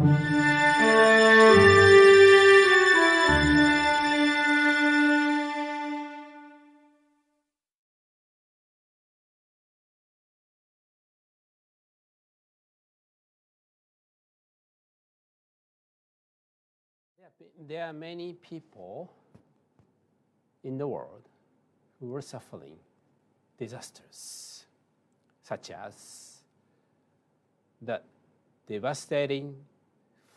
There are many people in the world who are suffering disasters, such as the devastating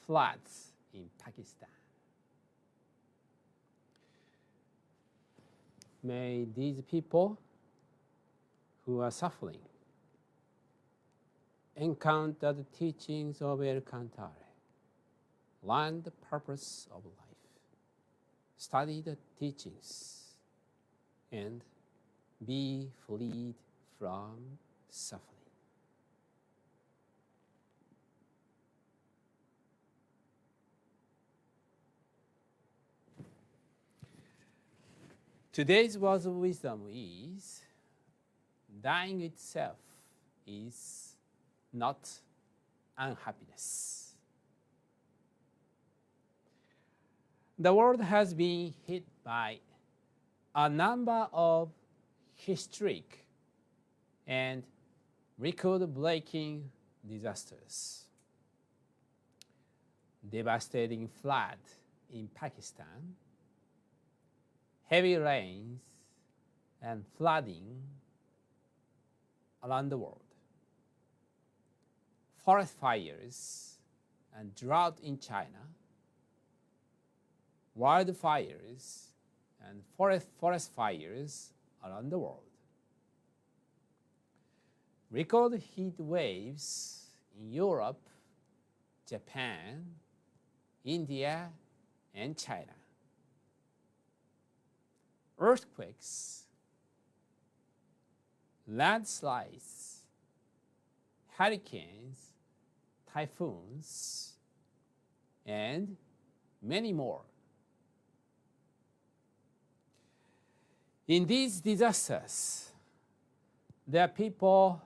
floods in Pakistan. May these people who are suffering encounter the teachings of Alcantara, learn the purpose of life, study the teachings, and be freed from suffering. Today's words of wisdom is, dying itself is not unhappiness. The world has been hit by a number of historic and record-breaking disasters. Devastating flood in Pakistan, heavy rains and flooding around the world, forest fires and drought in China, wildfires and forest fires around the world, record heat waves in Europe, Japan, India, and China, earthquakes, landslides, hurricanes, typhoons, and many more. In these disasters, there are people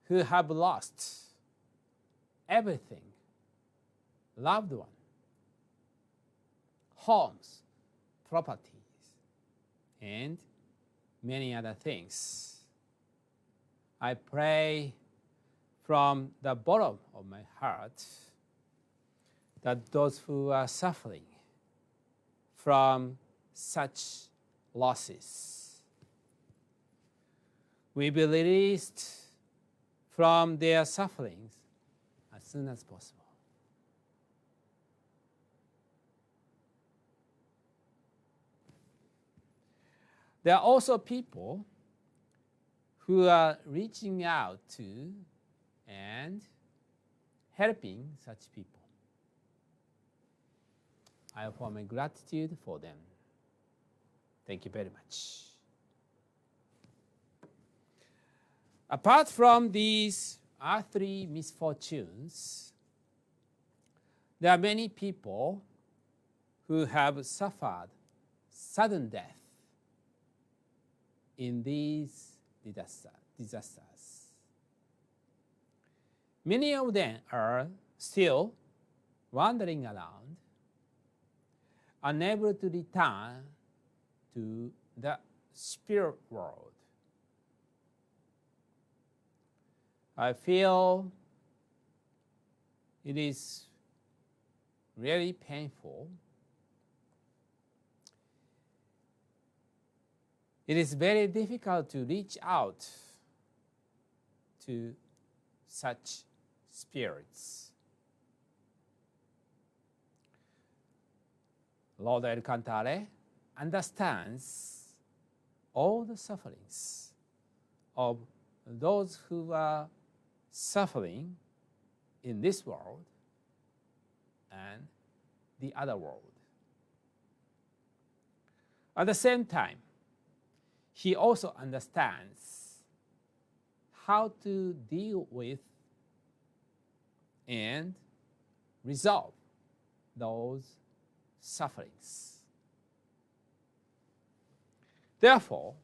who have lost everything, loved one, homes, properties, and many other things. I pray from the bottom of my heart that those who are suffering from such losses will be released from their sufferings as soon as possible. There are also people who are reaching out to and helping such people. I offer my gratitude for them. Thank you very much. Apart from these earthly misfortunes, there are many people who have suffered sudden death in these disasters. Many of them are still wandering around, unable to return to the spirit world. I feel it is really painful. It is very difficult to reach out to such spirits. Lord Alcantara understands all the sufferings of those who are suffering in this world and the other world. At the same time, he also understands how to deal with and resolve those sufferings. Therefore,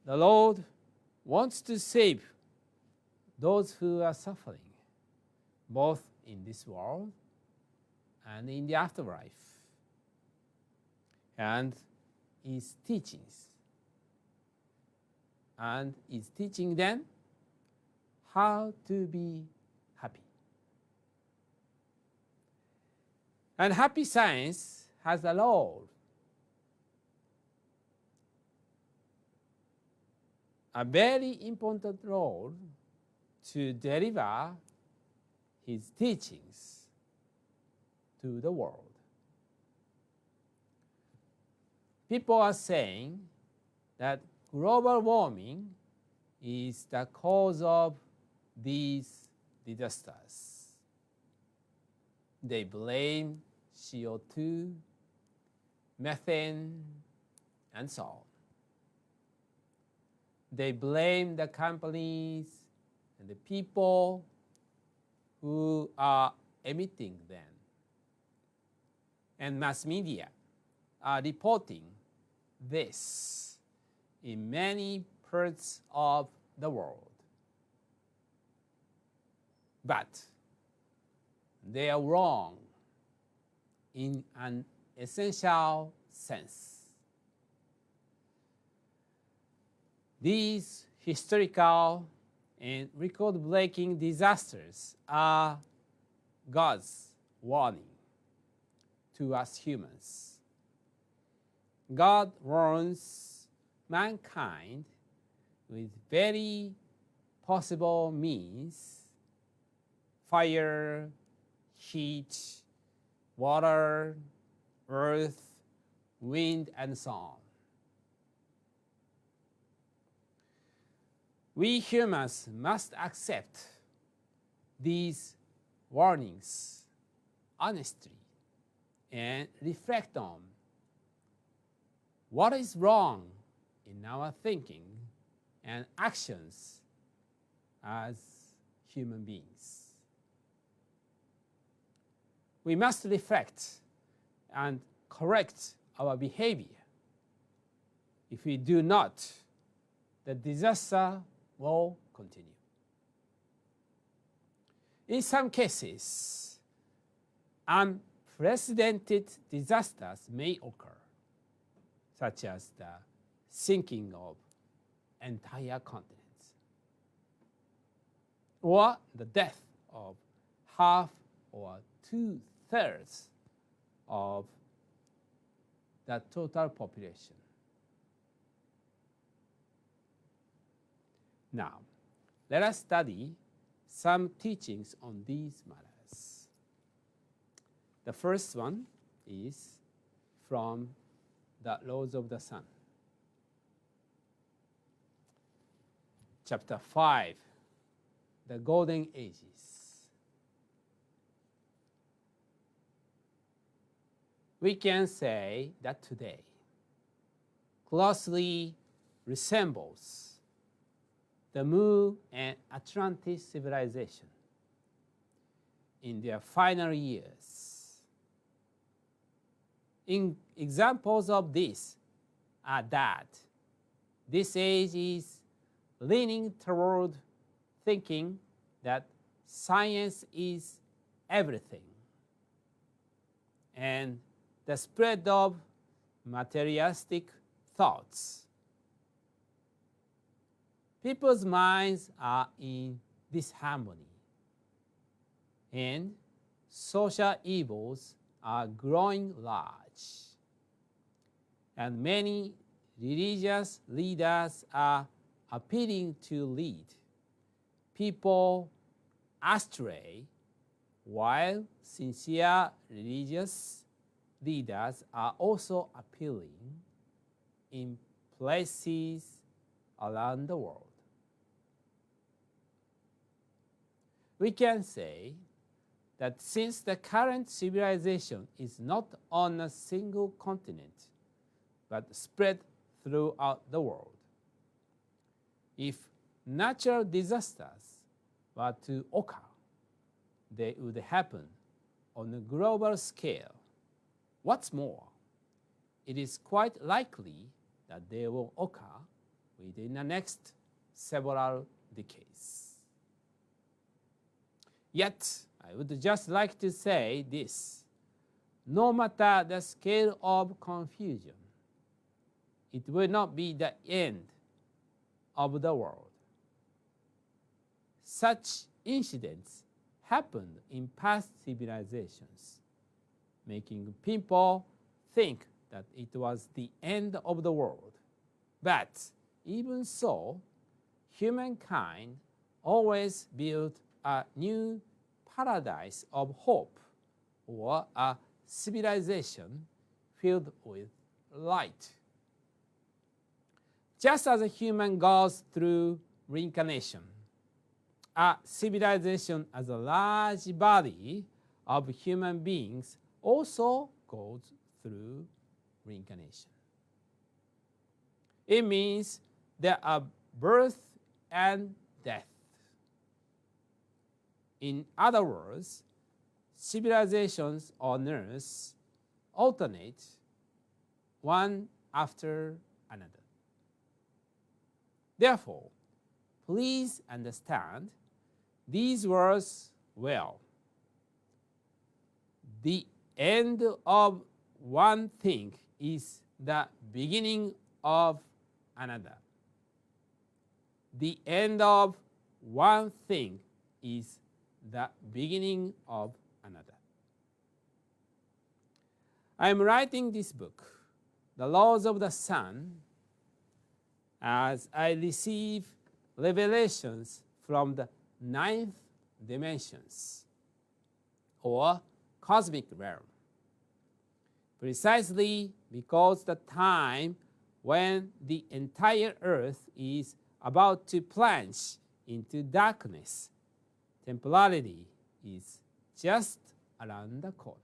the Lord wants to save those who are suffering, both in this world and in the afterlife, and is teachings, and is teaching them how to be happy. And happy science has a role, a very important role, to deliver his teachings to the world. People are saying that global warming is the cause of these disasters. They blame CO2, methane, and so on. They blame the companies and the people who are emitting them. And mass media are reporting this in many parts of the world. But they are wrong in an essential sense. These historical and record-breaking disasters are God's warning to us humans. God warns mankind with very possible means: fire, heat, water, earth, wind, and so on. We humans must accept these warnings honestly and reflect on what is wrong in our thinking and actions as human beings. We must reflect and correct our behavior. If we do not, the disaster will continue. In some cases, unprecedented disasters may occur, such as the sinking of entire continents, or the death of half or two-thirds of the total population. Now, let us study some teachings on these matters. The first one is from the Laws of the Sun. Chapter 5, the Golden Ages. We can say that today closely resembles the Mu and Atlantis civilization in their final years. Examples of this are that this age is leaning toward thinking that science is everything, and the spread of materialistic thoughts. People's minds are in disharmony, and social evils are growing large, and many religious leaders are appealing to lead people astray, while sincere religious leaders are also appealing in places around the world. We can say that since the current civilization is not on a single continent, but spread throughout the world, if natural disasters were to occur, they would happen on a global scale. What's more, it is quite likely that they will occur within the next several decades. Yet, I would just like to say this. No matter the scale of confusion, it will not be the end of the world. Such incidents happened in past civilizations, making people think that it was the end of the world. But even so, humankind always built a new paradise of hope, or a civilization filled with light. Just as a human goes through reincarnation, a civilization as a large body of human beings also goes through reincarnation. It means there are birth and death. In other words, civilizations on earth alternate one after another. Therefore, please understand these words well. The end of one thing is the beginning of another. The end of one thing is the beginning of another. I am writing this book, The Laws of the Sun, as I receive revelations from the ninth dimensions, or cosmic realm, precisely because the time when the entire earth is about to plunge into darkness temporarily is just around the corner.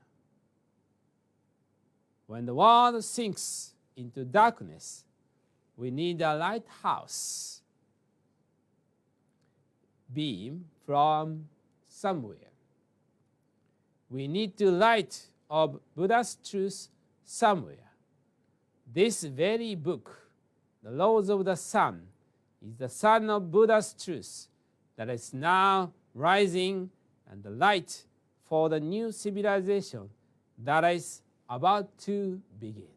When the world sinks into darkness, we need a lighthouse beam from somewhere. We need the light of Buddha's truth somewhere. This very book, The Laws of the Sun, is the sun of Buddha's truth that is now rising, and the light for the new civilization that is about to begin.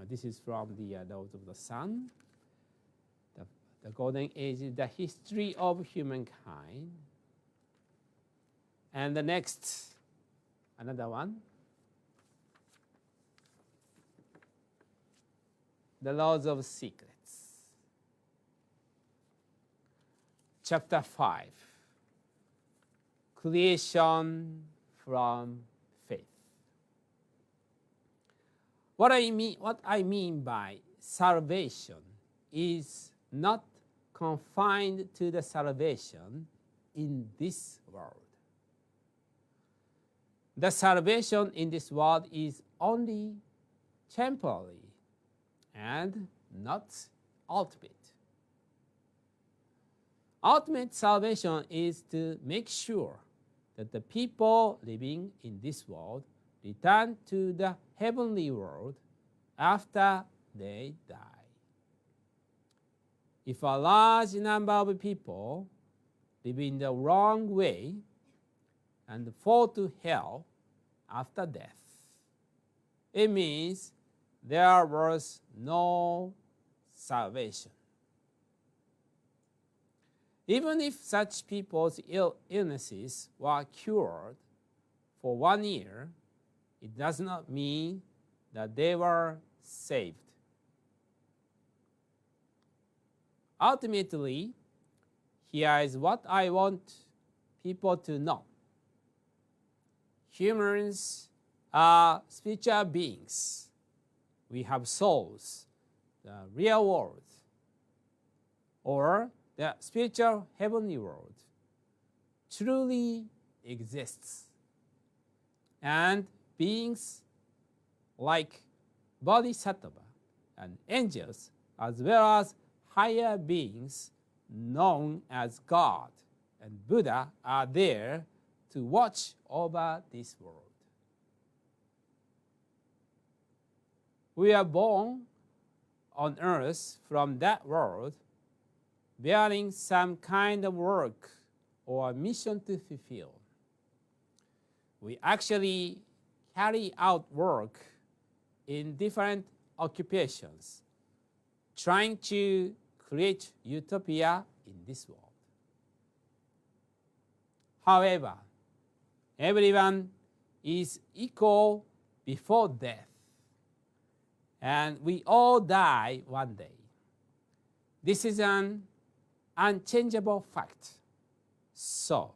This is from the Laws of the Sun. The Golden Age is the history of humankind. And the next, another one, The Laws of Secrets. Chapter 5, Creation from Faith. What I mean by salvation is not confined to the salvation in this world. The salvation in this world is only temporary and not ultimate. Ultimate salvation is to make sure that the people living in this world return to the heavenly world after they die. If a large number of people live in the wrong way and fall to hell after death, it means there was no salvation. Even if such people's illnesses were cured for 1 year, it does not mean that they were saved. Ultimately, here is what I want people to know. Humans are spiritual beings. We have souls, the real world, or the spiritual heavenly world truly exists. And beings like Bodhisattva and angels, as well as higher beings known as God and Buddha, are there to watch over this world. We are born on earth from that world, bearing some kind of work or a mission to fulfill. We actually carry out work in different occupations, trying to create utopia in this world. However, everyone is equal before death, and we all die one day. This is an unchangeable fact. So,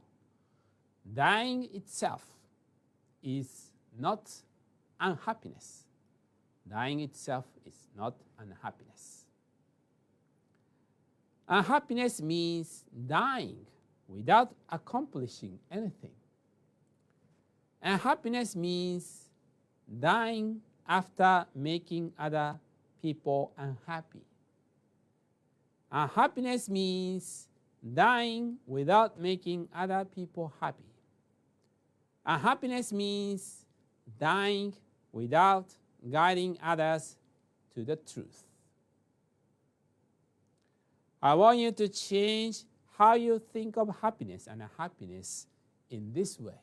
dying itself is not unhappiness. Dying itself is not unhappiness. Unhappiness means dying without accomplishing anything. Unhappiness means dying after making other people unhappy. Unhappiness means dying without making other people happy. Unhappiness means dying without guiding others to the truth. I want you to change how you think of happiness and unhappiness in this way.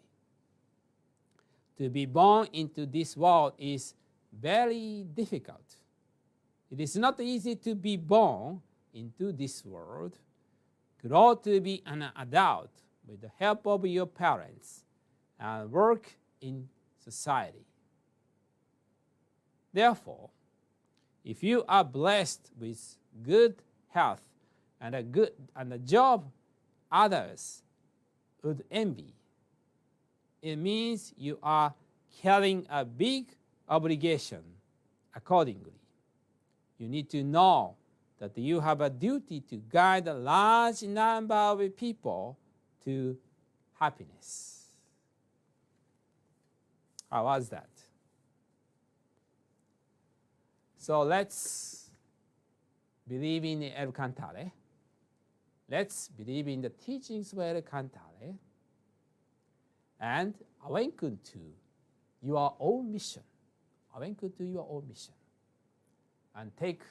To be born into this world is very difficult. It is not easy to be born into this world, grow to be an adult with the help of your parents, and work in society. Therefore, if you are blessed with good health and a job others would envy, it means you are carrying a big obligation accordingly. You need to know that you have a duty to guide a large number of people to happiness. How was that? So let's believe in El Cantare. Let's believe in the teachings of El Cantare and awaken to your own mission. Awaken to your own mission and take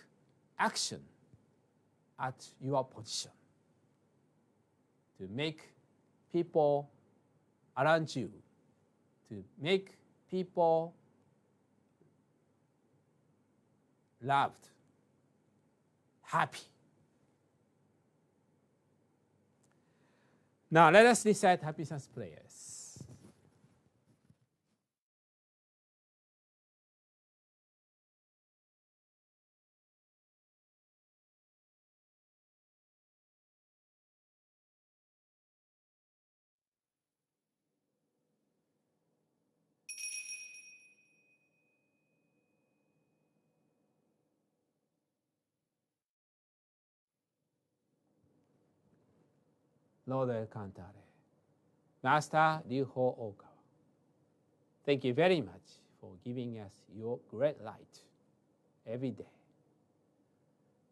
action at your position to make people around you, to make people loved, happy. Now let us recite happiness prayers. Lord El Cantare, Master Ryuho Okawa, thank you very much for giving us your great light every day.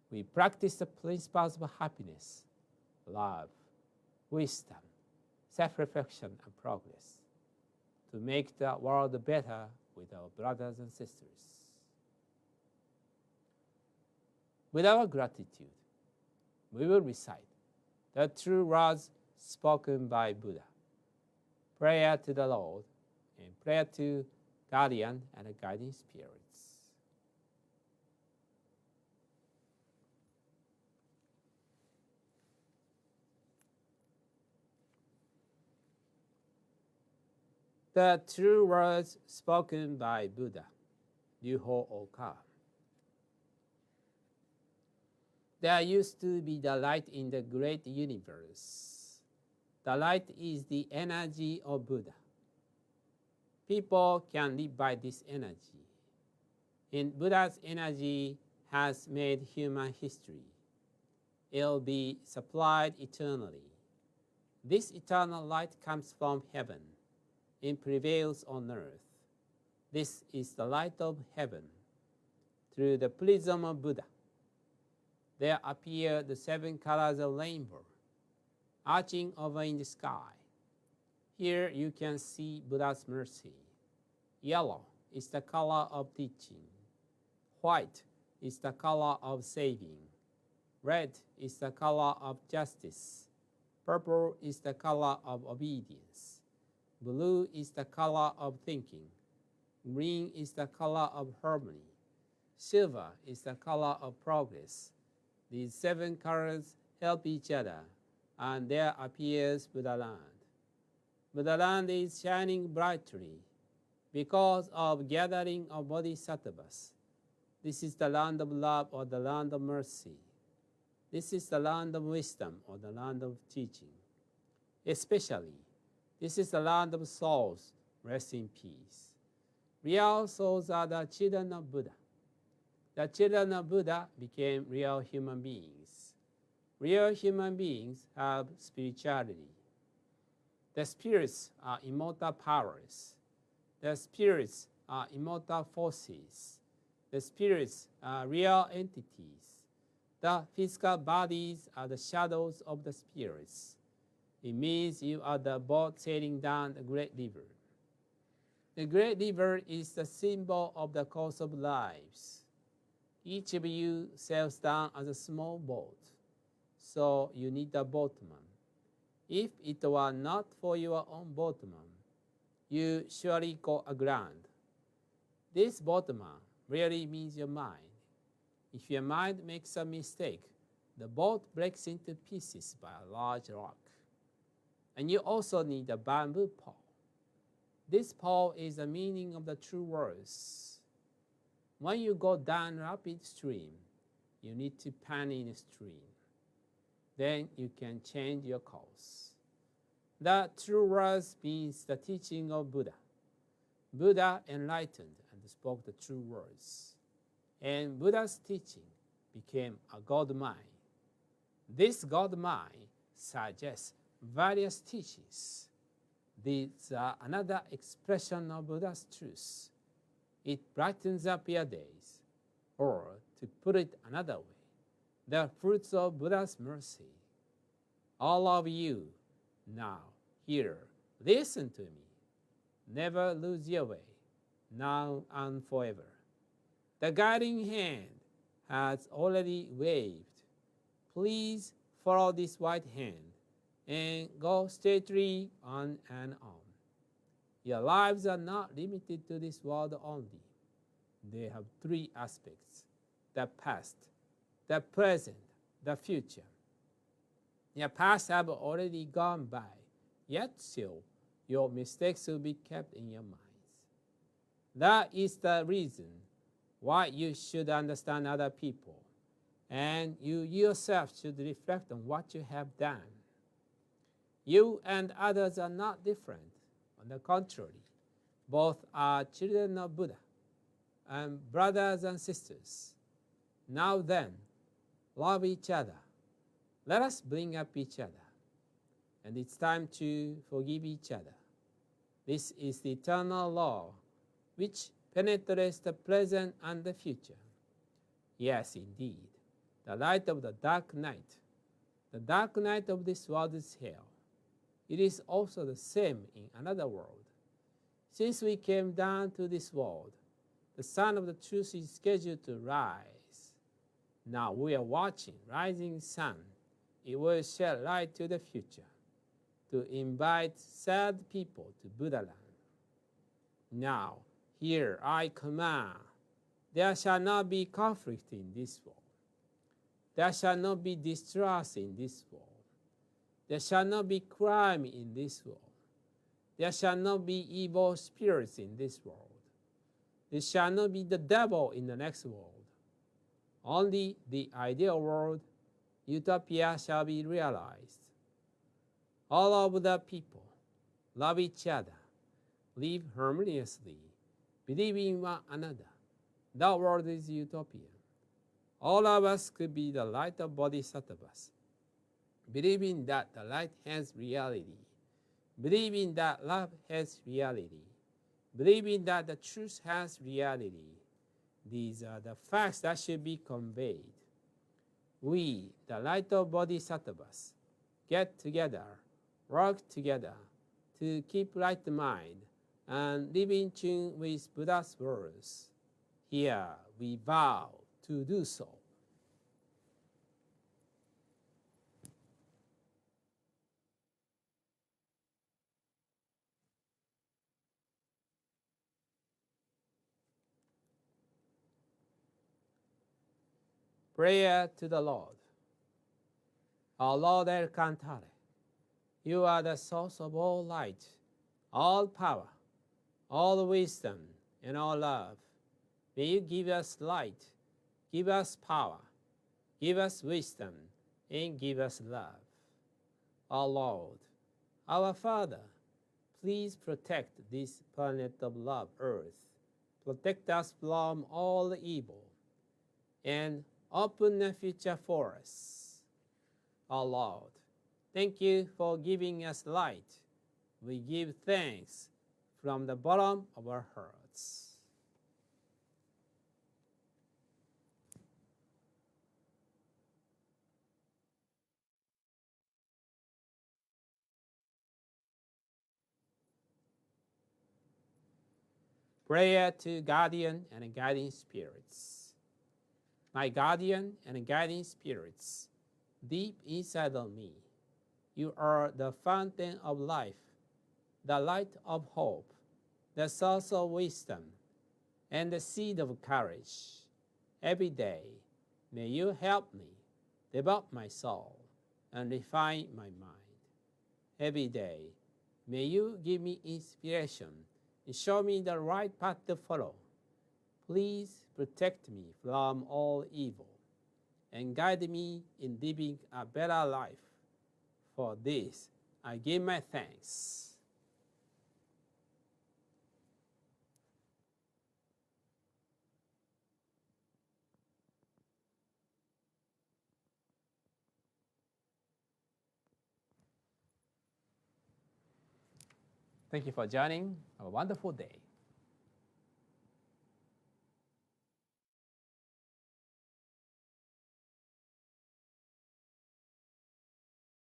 We practice the principles of happiness, love, wisdom, self-reflection, and progress to make the world better with our brothers and sisters. With our gratitude, we will recite the true words spoken by Buddha, prayer to the Lord, and prayer to guardian and guiding spirits. The true words spoken by Buddha, Ryuho Okawa. There used to be the light in the great universe. The light is the energy of Buddha. People can live by this energy. And Buddha's energy has made human history. It will be supplied eternally. This eternal light comes from heaven and prevails on earth. This is the light of heaven. Through the prism of Buddha, there appear the 7 colors of rainbow, arching over in the sky. Here you can see Buddha's mercy. Yellow is the color of teaching. White is the color of saving. Red is the color of justice. Purple is the color of obedience. Blue is the color of thinking. Green is the color of harmony. Silver is the color of progress. These 7 colors help each other, and there appears Buddhaland. Buddhaland is shining brightly because of gathering of bodhisattvas. This is the land of love or the land of mercy. This is the land of wisdom or the land of teaching. Especially, this is the land of souls. Rest in peace. Real souls are the children of Buddha. The children of Buddha became real human beings. Real human beings have spirituality. The spirits are immortal powers. The spirits are immortal forces. The spirits are real entities. The physical bodies are the shadows of the spirits. It means you are the boat sailing down the great river. The great river is the symbol of the course of lives. Each of you sails down as a small boat, so you need a boatman. If it were not for your own boatman, you surely go aground. This boatman really means your mind. If your mind makes a mistake, the boat breaks into pieces by a large rock. And you also need a bamboo pole. This pole is the meaning of the true words. When you go down a rapid stream, you need to pan in a stream. Then you can change your course. The true words means the teaching of Buddha. Buddha enlightened and spoke the true words. And Buddha's teaching became a God mind. This God mind suggests various teachings. These are another expression of Buddha's truth. It brightens up your days, or to put it another way, the fruits of Buddha's mercy. All of you, now, here, listen to me. Never lose your way, now and forever. The guiding hand has already waved. Please follow this white hand and go straightly on and on. Your lives are not limited to this world only. They have 3 aspects: the past, the present, the future. Your past have already gone by, yet still your mistakes will be kept in your minds. That is the reason why you should understand other people, and you yourself should reflect on what you have done. You and others are not different. On the contrary, both are children of Buddha and brothers and sisters. Now then, love each other. Let us bring up each other. And it's time to forgive each other. This is the eternal law which penetrates the present and the future. Yes, indeed, the light of the dark night. The dark night of this world is hell. It is also the same in another world. Since we came down to this world, the sun of the truth is scheduled to rise. Now we are watching rising sun. It will shed light to the future, to invite sad people to Buddha land. Now, here I command, there shall not be conflict in this world. There shall not be distrust in this world. There shall not be crime in this world. There shall not be evil spirits in this world. There shall not be the devil in the next world. Only the ideal world, utopia, shall be realized. All of the people love each other, live harmoniously, believe in one another. That world is utopia. All of us could be the light of bodhisattvas, believing that the light has reality, believing that love has reality, believing that the truth has reality. These are the facts that should be conveyed. We, the light of bodhisattvas, get together, work together to keep right mind and live in tune with Buddha's words. Here we vow to do so. Prayer to the Lord. Our Lord El Cantare, you are the source of all light, all power, all wisdom, and all love. May you give us light, give us power, give us wisdom, and give us love. Our Lord, our Father, please protect this planet of love, Earth. Protect us from all evil and open a future for us. Our Lord, thank you for giving us light. We give thanks from the bottom of our hearts. Prayer to guardian and guiding spirits. My guardian and guiding spirits, deep inside of me, you are the fountain of life, the light of hope, the source of wisdom, and the seed of courage. Every day, may you help me develop my soul and refine my mind. Every day, may you give me inspiration and show me the right path to follow. Please protect me from all evil and guide me in living a better life. For this, I give my thanks. Thank you for joining. Have a wonderful day.